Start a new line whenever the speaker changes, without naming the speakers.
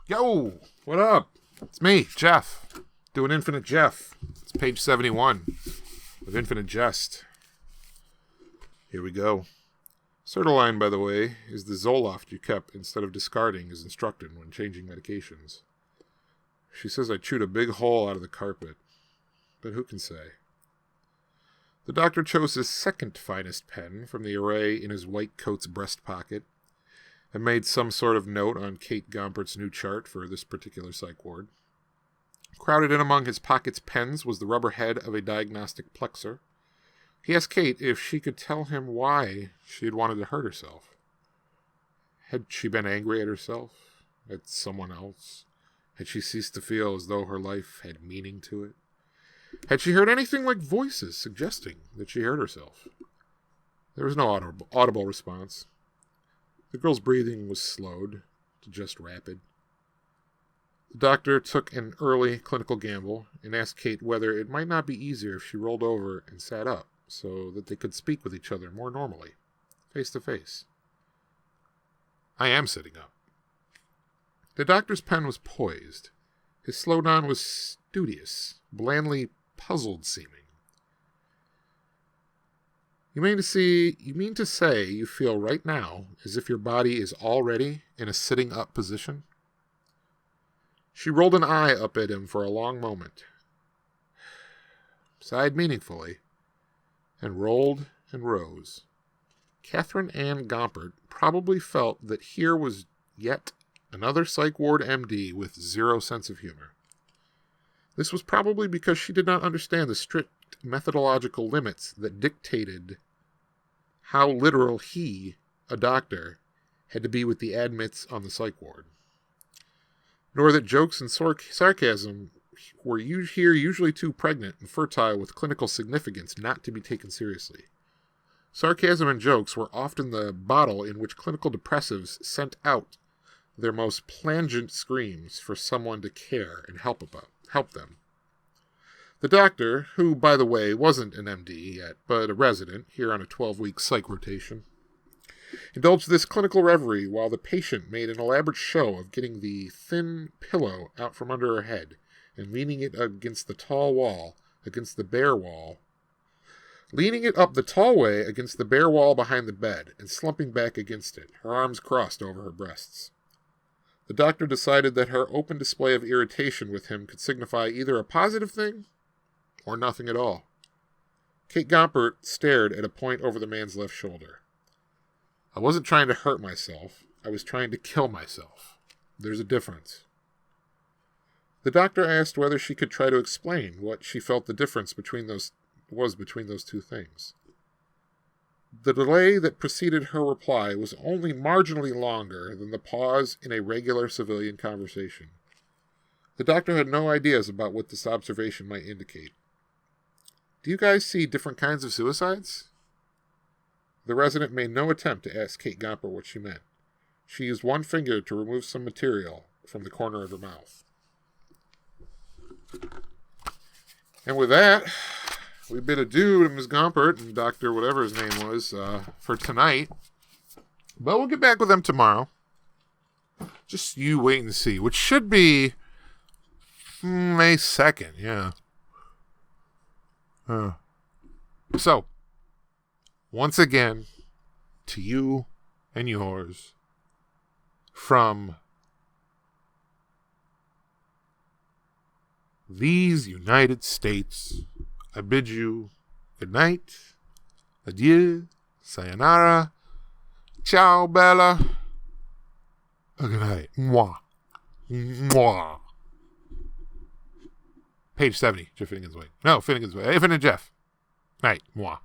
Yo, what up? It's me, Jeff, doing Infinite Jeff. It's page 71 of Infinite Jest. Here we go. Sertraline, by the way, is the Zoloft you kept instead of discarding as instructed when changing medications. She says I chewed a big hole out of the carpet, but who can say? The doctor chose his second finest pen from the array in his white coat's breast pocket and made some sort of note on Kate Gompert's new chart for this particular psych ward. Crowded in among his pocket's pens was the rubber head of a diagnostic plexer. He asked Kate if she could tell him why she had wanted to hurt herself. Had she been angry at herself? At someone else? Had she ceased to feel as though her life had meaning to it? Had she heard anything like voices suggesting that she hurt herself? There was no audible response. The girl's breathing was slowed to just rapid. The doctor took an early clinical gamble and asked Kate whether it might not be easier if she rolled over and sat up so that they could speak with each other more normally, face to face. I am sitting up. The doctor's pen was poised. His slowdown was studious, blandly puzzled seeming. You mean to say you feel right now as if your body is already in a sitting up position? She rolled an eye up at him for a long moment, sighed meaningfully, and rolled and rose. Catherine Ann Gompert probably felt that here was yet another psych ward MD with zero sense of humor. This was probably because she did not understand the strict methodological limits that dictated how literal he, a doctor, had to be with the admits on the psych ward. Nor that jokes and sarcasm were usually too pregnant and fertile with clinical significance not to be taken seriously. Sarcasm and jokes were often the bottle in which clinical depressives sent out their most plangent screams for someone to care and help them. The doctor, who, by the way, wasn't an MD yet, but a resident, here on a 12-week psych rotation, indulged this clinical reverie while the patient made an elaborate show of getting the thin pillow out from under her head and leaning it against the tall wall, against the bare wall, leaning it up the tall way against the bare wall behind the bed and slumping back against it, her arms crossed over her breasts. The doctor decided that her open display of irritation with him could signify either a positive thing or nothing at all. Kate Gompert stared at a point over the man's left shoulder. I wasn't trying to hurt myself. I was trying to kill myself. There's a difference. The doctor asked whether she could try to explain what she felt the difference between those two things. The delay that preceded her reply was only marginally longer than the pause in a regular civilian conversation. The doctor had no ideas about what this observation might indicate. Do you guys see different kinds of suicides? The resident made no attempt to ask Kate Gompert what she meant. She used one finger to remove some material from the corner of her mouth. And with that, we bid adieu to Ms. Gompert and Dr. whatever his name was for tonight. But we'll get back with them tomorrow. Just you wait and see, which should be May 2nd, yeah. So, once again, to you and yours, from these United States, I bid you good night, adieu, sayonara, ciao, Bella, good night, mwah, mwah. Page 70, Jeff Finnegan's Way. No, Finnegan's Way. Infinite Jeff. Night, mwah.